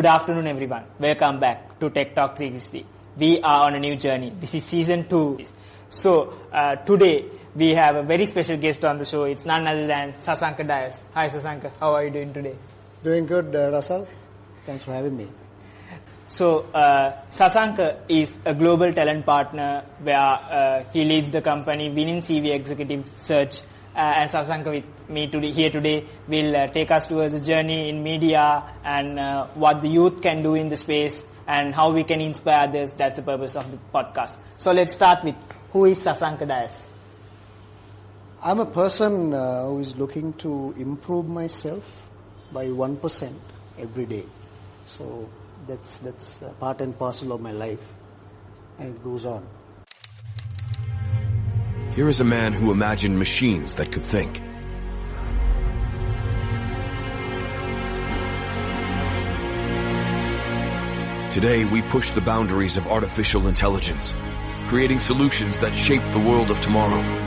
Good afternoon, everyone. Welcome back to Tech Talk 360. We are on a new journey. This is season 2. So, today we have a very special guest on the show. It's none other than Sasanka Dias. Hi, Sasanka. How are you doing today? Doing good, Russell. Thanks for having me. So, Sasanka is a global talent partner where he leads the company Winning CV Executive Search. And Sasanka with me today will take us towards the journey in media and what the youth can do in the space and how we can inspire others. That's the purpose of the podcast. So let's start with, who is Sasanka Dias? I'm a person who is looking to improve myself by 1% every day. So that's part and parcel of my life, and it goes on. Here is a man who imagined machines that could think. Today, we push the boundaries of artificial intelligence, creating solutions that shape the world of tomorrow.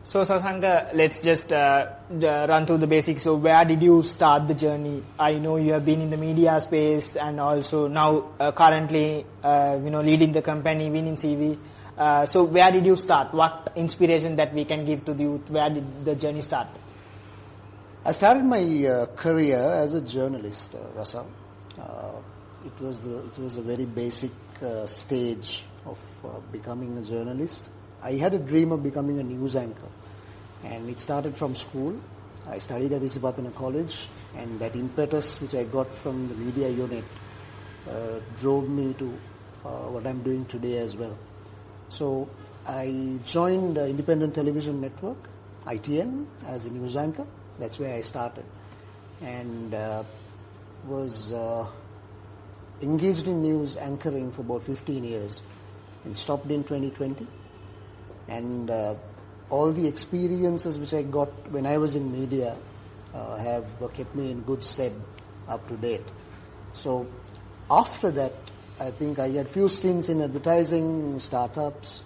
So Sasanka, let's just run through the basics. So where did you start the journey? I know you have been in the media space and also now currently leading the company Winning CV. So where did you start? What inspiration that we can give to the youth? Where did the journey start? I started my career as a journalist, Russell. It was a very basic stage of becoming a journalist. I had a dream of becoming a news anchor, and it started from school. I studied at Isipatana College, and that impetus which I got from the media unit drove me to what I'm doing today as well. So I joined the Independent Television Network, ITN, as a news anchor. That's where I started, and was engaged in news anchoring for about 15 years, and stopped in 2020. And all the experiences which I got when I was in media have kept me in good stead up to date. So after that, I think I had few stints in advertising, startups,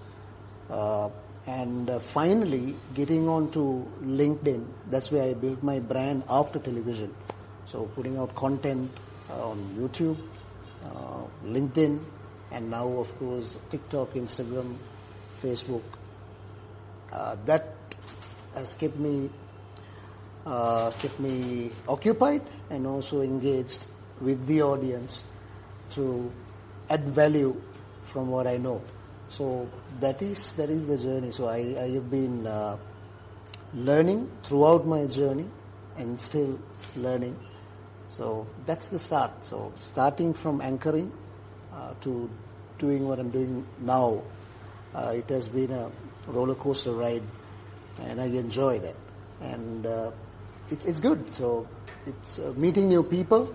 and finally getting on to LinkedIn. That's where I built my brand after television. So putting out content on YouTube, LinkedIn, and now of course TikTok, Instagram, Facebook. That has kept me occupied and also engaged with the audience to add value from what I know. So that is the journey. So I have been learning throughout my journey and still learning. So that's the start. So starting from anchoring to doing what I'm doing now, it has been a roller coaster ride, and I enjoy that, and it's good. So it's meeting new people,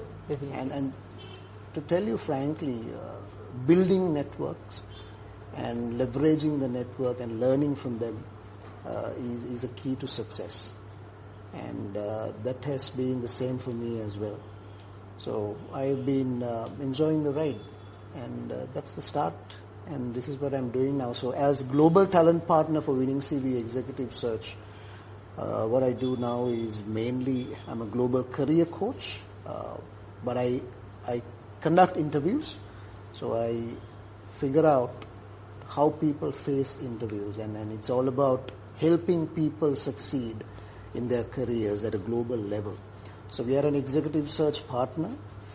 and to tell you frankly, building networks and leveraging the network and learning from them is a key to success, and that has been the same for me as well. So I've been enjoying the ride, and that's the start. And this is what I'm doing now. So as global talent partner for Winning CV Executive Search, what I do now is mainly I'm a global career coach, but I conduct interviews. So I figure out how people face interviews, and it's all about helping people succeed in their careers at a global level. So we are an executive search partner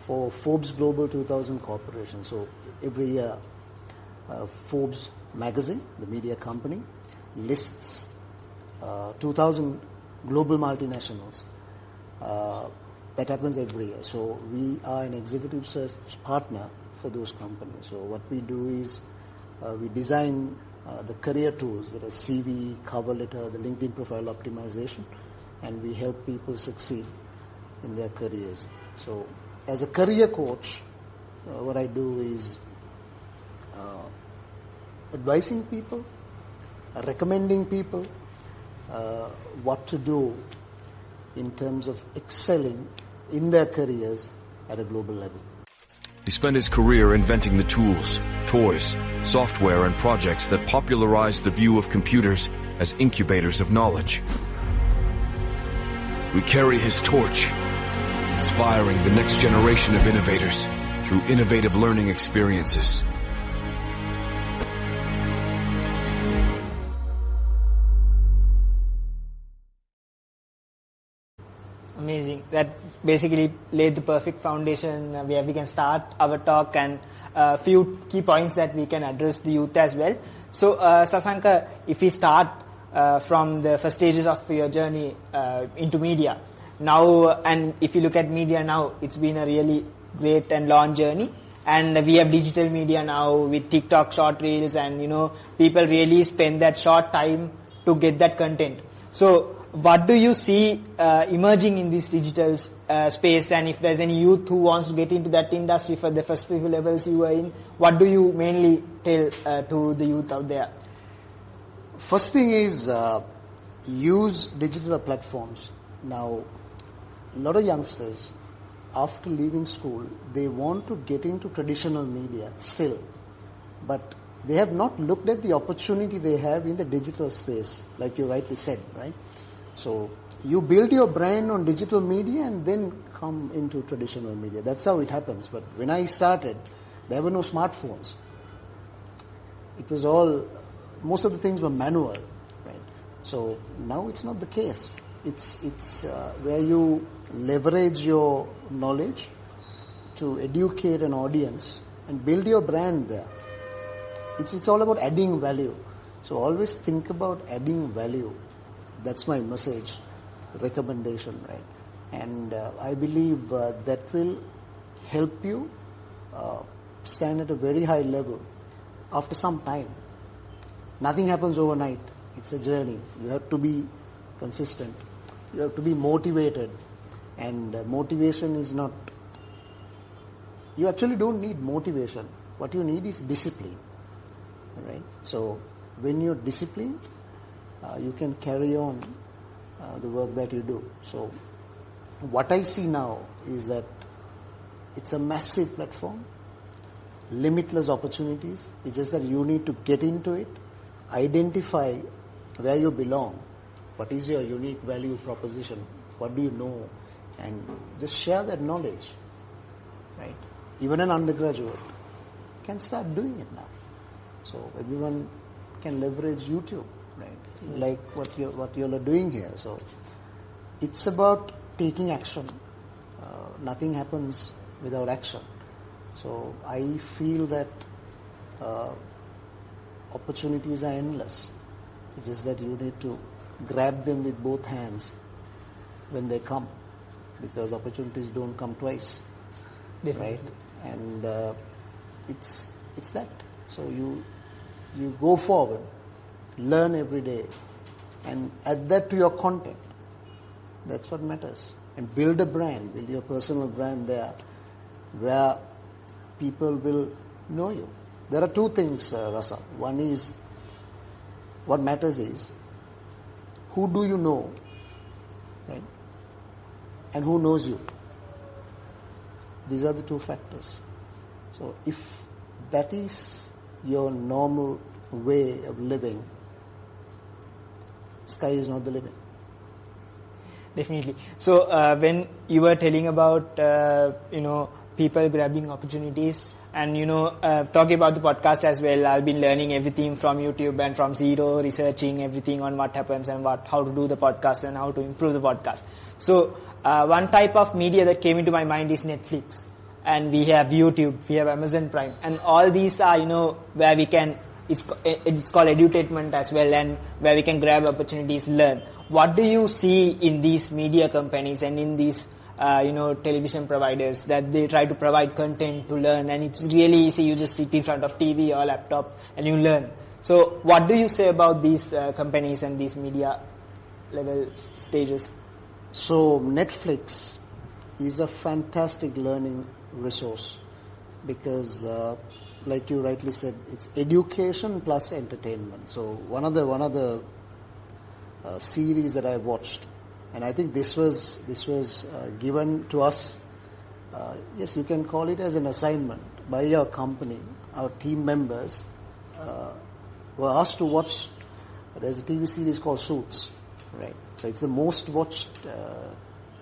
for Forbes Global 2000 Corporation. So every year, Forbes magazine, the media company, lists 2,000 global multinationals. That happens every year. So we are an executive search partner for those companies. So what we do is we design the career tools, that is CV, cover letter, the LinkedIn profile optimization, and we help people succeed in their careers. So as a career coach, what I do is advising people, recommending people what to do in terms of excelling in their careers at a global level. He spent his career inventing the tools, toys, software, and projects that popularized the view of computers as incubators of knowledge. We carry his torch, inspiring the next generation of innovators through innovative learning experiences. Amazing. That basically laid the perfect foundation where we can start our talk, and a few key points that we can address the youth as well. So, Sasanka, if we start from the first stages of your journey into media, now, and if you look at media now, it's been a really great and long journey. And we have digital media now with TikTok short reels, and people really spend that short time to get that content. So, what do you see emerging in this digital space, and if there's any youth who wants to get into that industry for the first few levels you are in, what do you mainly tell to the youth out there? First thing is use digital platforms. Now, a lot of youngsters, after leaving school, they want to get into traditional media still, but they have not looked at the opportunity they have in the digital space, like you rightly said, right? So you build your brand on digital media and then come into traditional media. That's how it happens. But when I started, there were no smartphones. It was all, most of the things were manual, right? So now it's not the case. It's where you leverage your knowledge to educate an audience and build your brand there. It's all about adding value. So always think about adding value. That's my message, recommendation, right? And I believe that will help you stand at a very high level after some time. Nothing happens overnight. It's a journey. You have to be consistent. You have to be motivated. And motivation is not... You actually don't need motivation. What you need is discipline, right? So when you're disciplined, you can carry on the work that you do. So what I see now is that it's a massive platform, limitless opportunities. It's just that you need to get into it, identify where you belong, what is your unique value proposition, what do you know, and just share that knowledge, right? Even an undergraduate can start doing it now. So everyone can leverage YouTube, right? Like what you are doing here. So it's about taking action. Nothing happens without action. So I feel that opportunities are endless. It's just that you need to grab them with both hands when they come, because opportunities don't come twice. Definitely. Right? And it's that. So you go forward, learn every day, and add that to your content. That's what matters. And build a brand, build your personal brand there, where people will know you. There are two things, Rasa. One is, what matters is, who do you know, right? And who knows you. These are the two factors. So if that is your normal way of living, sky is not the limit. Definitely. So when you were telling about people grabbing opportunities, and talking about the podcast as well, I've been learning everything from YouTube and from zero, researching everything on what happens and how to do the podcast and how to improve the podcast. So one type of media that came into my mind is Netflix, and we have YouTube, we have Amazon Prime, and all these are where we can, it's called edutainment as well, and where we can grab opportunities, learn. What do you see in these media companies and in these television providers, that they try to provide content to learn, and it's really easy, you just sit in front of TV or laptop and you learn. So what do you say about these companies and these media level stages? So Netflix is a fantastic learning resource, because like you rightly said, it's education plus entertainment. So one of the series that I watched, and I think this was given to us yes, you can call it as an assignment by your company. Our team members were asked to watch. There's a TV series called Suits, right? So it's the most watched,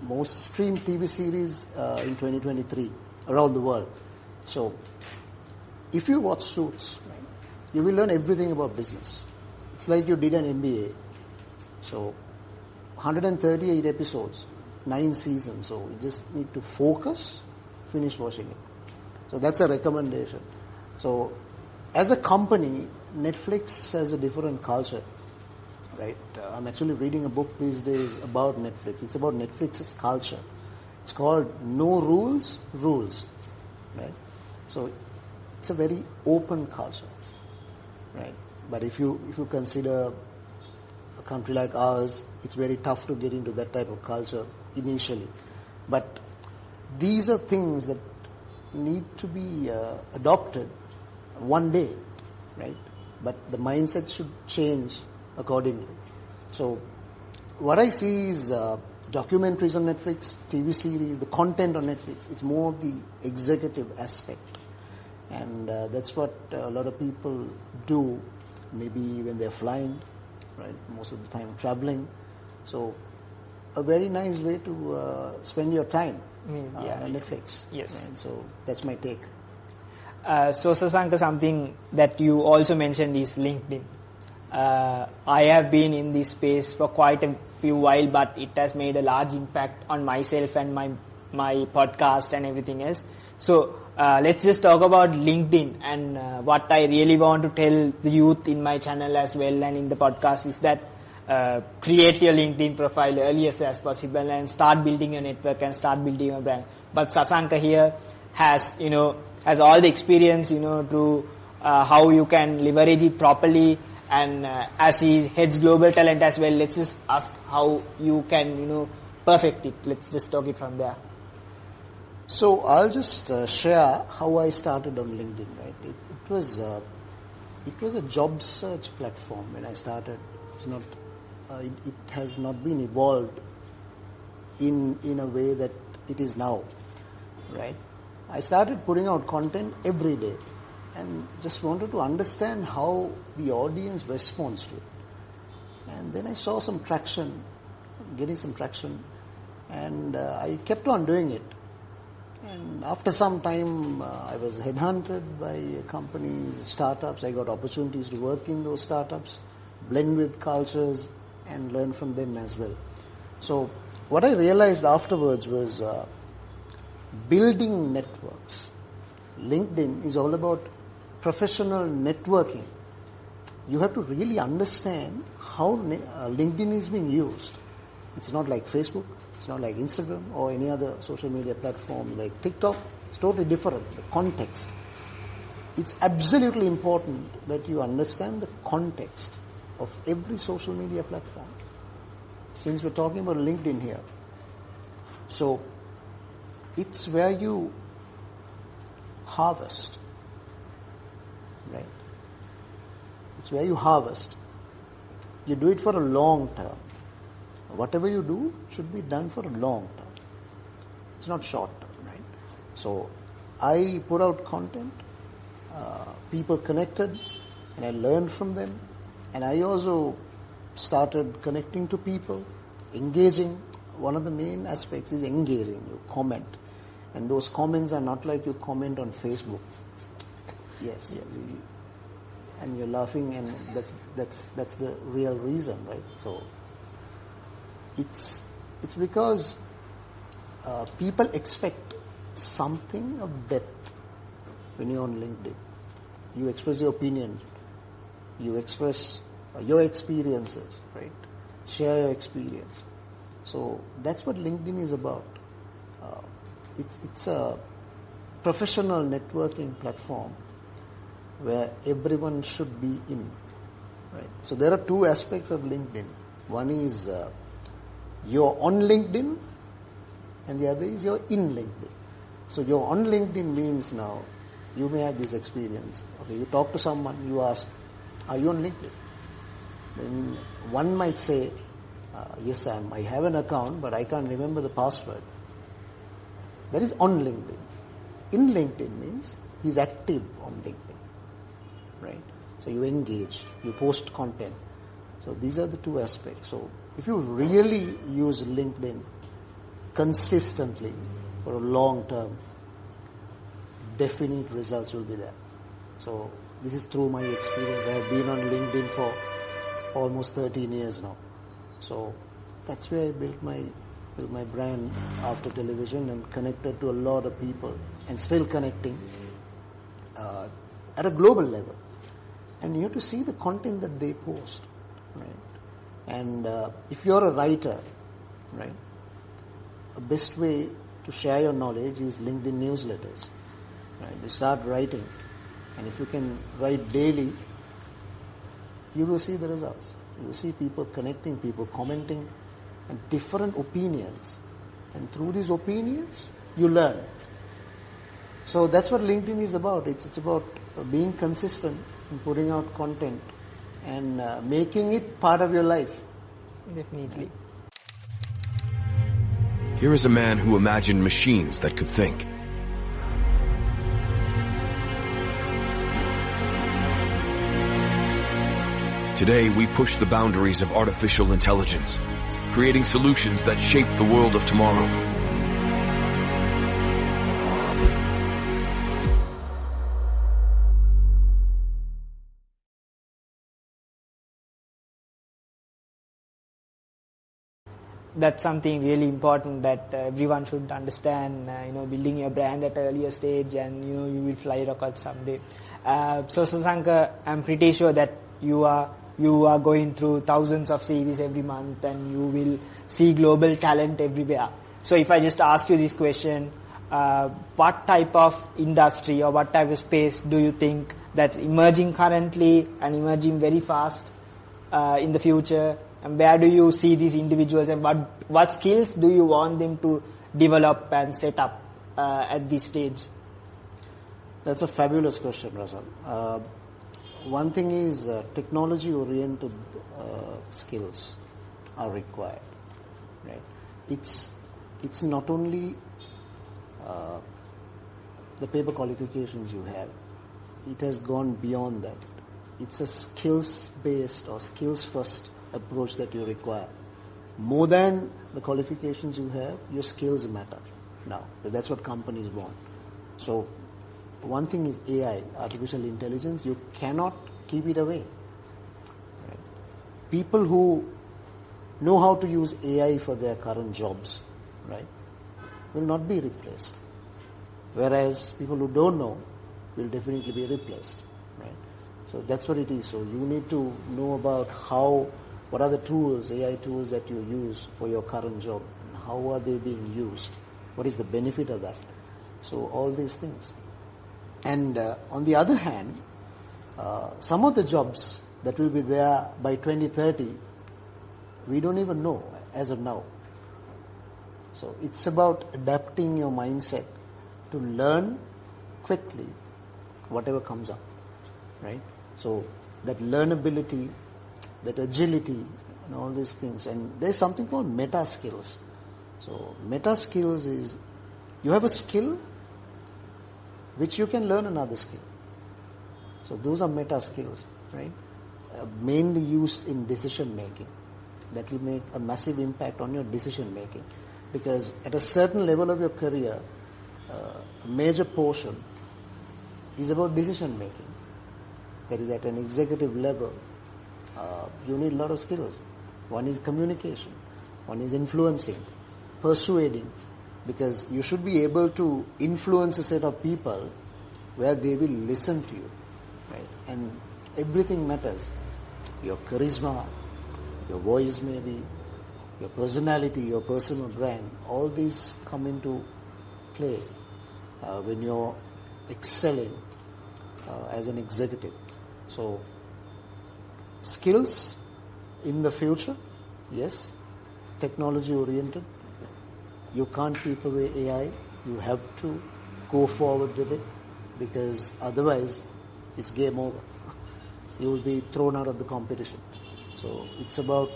most streamed TV series in 2023 around the world. So if you watch Suits, right, you will learn everything about business. It's like you did an MBA. So 138 episodes, 9 seasons. So you just need to focus, finish watching it. So that's a recommendation. So as a company, Netflix has a different culture, right? I'm actually reading a book these days about Netflix. It's about Netflix's culture. It's called No Rules, Rules, right? So it's a very open culture, right? But if you consider a country like ours, it's very tough to get into that type of culture initially. But these are things that need to be adopted one day, right? But the mindset should change accordingly. So what I see is documentaries on Netflix, TV series, the content on Netflix. It's more of the executive aspect. And that's what a lot of people do, maybe when they're flying, right? Most of the time traveling. So a very nice way to spend your time on Netflix. Yes. And so that's my take. So Sasanka, something that you also mentioned is LinkedIn. I have been in this space for quite a few while, but it has made a large impact on myself and my podcast and everything else. So let's just talk about LinkedIn, and what I really want to tell the youth in my channel as well and in the podcast is that create your LinkedIn profile earliest as possible and start building your network and start building your brand. But Sasanka here has all the experience, to how you can leverage it properly. And as he heads global talent as well, let's just ask how you can, perfect it. Let's just talk it from there. So I'll just share how I started on LinkedIn. Right, it was a job search platform when I started. It's not. It has not been evolved in a way that it is now. Right. I started putting out content every day and just wanted to understand how the audience responds to it. And then I saw some traction, getting some traction, and I kept on doing it. And after some time, I was headhunted by companies, startups. I got opportunities to work in those startups, blend with cultures, and learn from them as well. So what I realized afterwards was building networks. LinkedIn is all about professional networking. You have to really understand how LinkedIn is being used. It's not like Facebook, it's not like Instagram or any other social media platform like TikTok. It's totally different, the context. It's absolutely important that you understand the context of every social media platform. Since we're talking about LinkedIn here. So, it's where you harvest, right? It's where you harvest. You do it for a long term. Whatever you do should be done for a long term. It's not short term, right? So I put out content, people connected, and I learned from them. And I also started connecting to people, engaging. One of the main aspects is engaging. You comment. And those comments are not like you comment on Facebook. Yes. Yeah. And you're laughing, and that's the real reason, right? So it's because people expect something of depth when you're on LinkedIn. You express your opinion. You express your experiences, right? Share your experience. So that's what LinkedIn is about. It's a professional networking platform where everyone should be in, right? So there are two aspects of LinkedIn. One is you're on LinkedIn, and the other is you're in LinkedIn. So you're on LinkedIn means now you may have this experience. Okay, you talk to someone, you ask, are you on LinkedIn? Then one might say, yes, I have an account, but I can't remember the password. That is on LinkedIn. In LinkedIn means he's active on LinkedIn, right? So you engage, you post content. So these are the two aspects. So if you really use LinkedIn consistently for a long term, definite results will be there. So this is through my experience. I have been on LinkedIn for almost 13 years now. So that's where I built my brand after television and connected to a lot of people and still connecting at a global level. And you have to see the content that they post, right? And if you're a writer, right, the best way to share your knowledge is LinkedIn newsletters, right? You start writing, and if you can write daily, you will see the results. You will see people connecting, people commenting, and different opinions. And through these opinions, you learn. So that's what LinkedIn is about. It's about being consistent in putting out content and making it part of your life. Definitely. Here is a man who imagined machines that could think. Today, we push the boundaries of artificial intelligence, creating solutions that shape the world of tomorrow. That's something really important that everyone should understand. Building your brand at an earlier stage, and you will fly rockets someday. So Sasanka, I'm pretty sure that you are going through thousands of CVs every month, and you will see global talent everywhere. So if I just ask you this question, what type of industry or what type of space do you think that's emerging currently and emerging very fast in the future? And where do you see these individuals, and what skills do you want them to develop and set up at this stage? That's a fabulous question, Razan. One thing is technology-oriented skills are required, right? It's not only the paper qualifications you have. It has gone beyond that. It's a skills-based or skills-first approach that you require. More than the qualifications you have, your skills matter now. That's what companies want. So one thing is AI, artificial intelligence. You cannot keep it away. Right? People who know how to use AI for their current jobs, right, will not be replaced. Whereas people who don't know will definitely be replaced. Right? So that's what it is. So you need to know about what are the tools, AI tools that you use for your current job, and how are they being used? What is the benefit of that? So all these things. And on the other hand, some of the jobs that will be there by 2030, we don't even know as of now. So it's about adapting your mindset to learn quickly whatever comes up, right? So that learnability, that agility, and all these things. And there's something called meta skills. So meta skills is you have a skill which you can learn another skill. So those are meta skills, right? Mainly used in decision making. That will make a massive impact on your decision making. Because at a certain level of your career, a major portion is about decision making. That is at an executive level. You need a lot of skills. One is communication. One is influencing, persuading. Because you should be able to influence a set of people where they will listen to you. Right? And everything matters. Your charisma, your voice maybe, your personality, your personal brand. All these come into play when you're excelling as an executive. So skills in the future, yes. Technology oriented. You can't keep away AI. You have to go forward with it, because otherwise it's game over. You will be thrown out of the competition. So it's about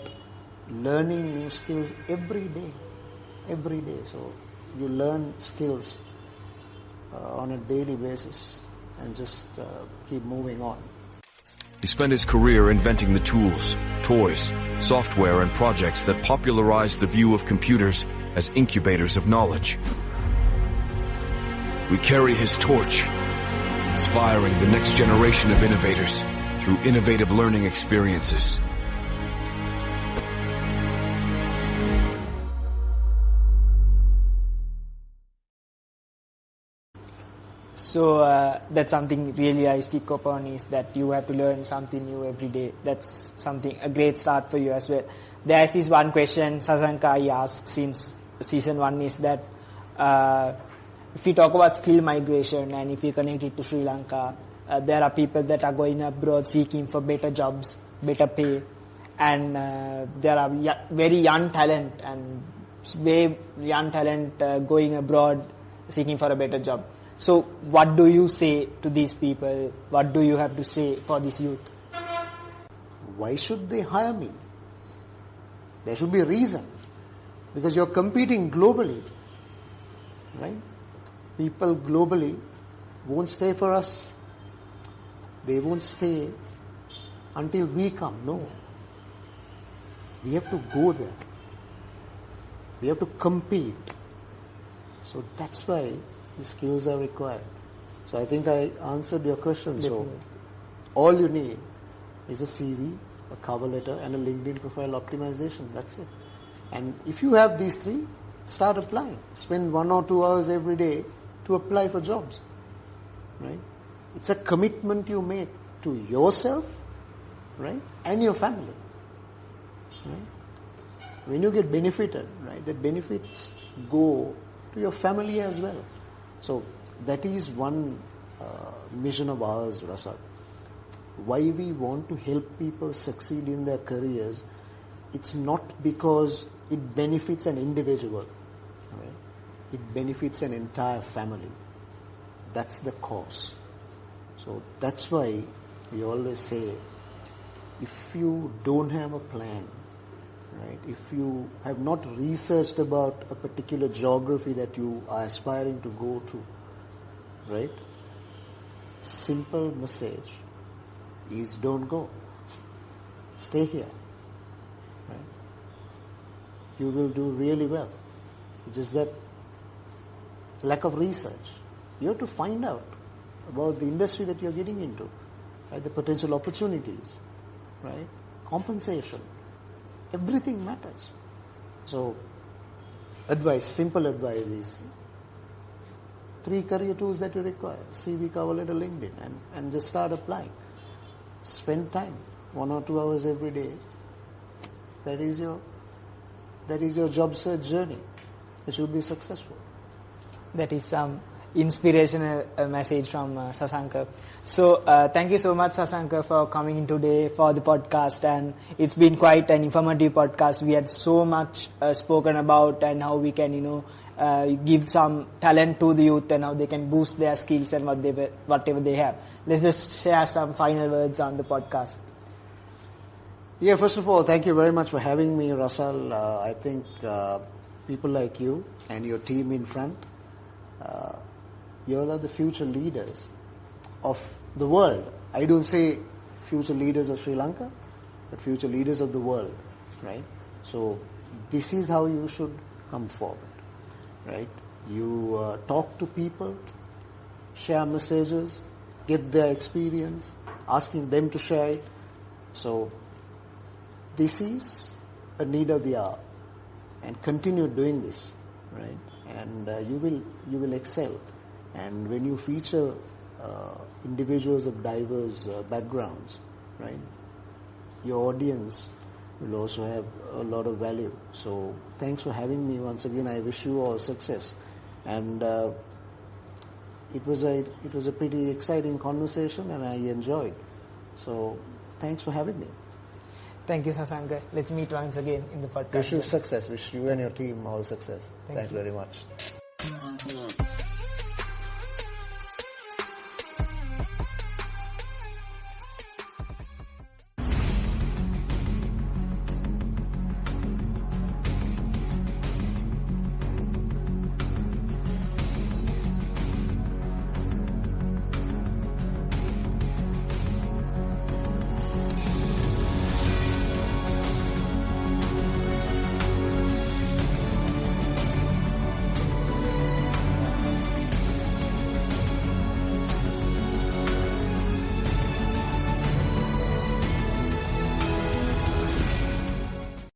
learning new skills every day. So you learn skills on a daily basis and just keep moving on. He spent his career inventing the tools, toys, software, and projects that popularized the view of computers as incubators of knowledge. We carry his torch, inspiring the next generation of innovators through innovative learning experiences. So that's something really I stick upon, is that you have to learn something new every day. That's something, a great start for you as well. There's this one question Sasanka I asked since season 1 is that if we talk about skill migration and if we connect it to Sri Lanka, there are people that are going abroad seeking for better jobs, better pay, and there are very young talent and way young talent going abroad seeking for a better job. So what do you say to these people? What do you have to say for this youth? Why should they hire me? There should be a reason. Because you're competing globally, right? People globally won't stay for us. They won't stay until we come. No. We have to go there. We have to compete. So that's why the skills are required. So I think I answered your question. Definitely. So all you need is a CV, a cover letter, and a LinkedIn profile optimization. That's it. And if you have these 3, start applying. Spend 1 or 2 hours every day to apply for jobs. Right? It's a commitment you make to yourself, right, and your family. Right? When you get benefited, right, the benefits go to your family as well. So that is one mission of ours, Rasal. Why we want to help people succeed in their careers, it's not because it benefits an individual. Right? It benefits an entire family. That's the cause. So that's why we always say, if you don't have a plan, right, if you have not researched about a particular geography that you are aspiring to go to, right, simple message is don't go. Stay here. Right? You will do really well. Just that lack of research. You have to find out about the industry that you're getting into, right? The potential opportunities, right? Compensation. Everything matters. So, simple advice is 3 career tools that you require: CV, cover letter, LinkedIn, and just start applying. Spend time, 1 or 2 hours every day. That is your job search journey. It should be successful. That is some inspirational message from Sasanka. So thank you so much, Sasanka, for coming in today for the podcast, and it's been quite an informative podcast. We had so much spoken about and how we can give some talent to the youth and how they can boost their skills and whatever they have. Let's just share some final words on the podcast. Yeah, first of all, thank you very much for having me, Rasal. I think people like you and your team in front, you all are the future leaders of the world. I don't say future leaders of Sri Lanka, but future leaders of the world, right? So this is how you should come forward, right? You talk to people, share messages, get their experience, asking them to share it. So this is a need of the hour, and continue doing this, right? And you will excel. And when you feature individuals of diverse backgrounds, right, your audience will also have a lot of value. So thanks for having me once again. I wish you all success. And it was a pretty exciting conversation, and I enjoyed. So thanks for having me. Thank you, Sasanka. Let's meet once again in the podcast. Wish you success. Wish you and your team all success. Thanks very much.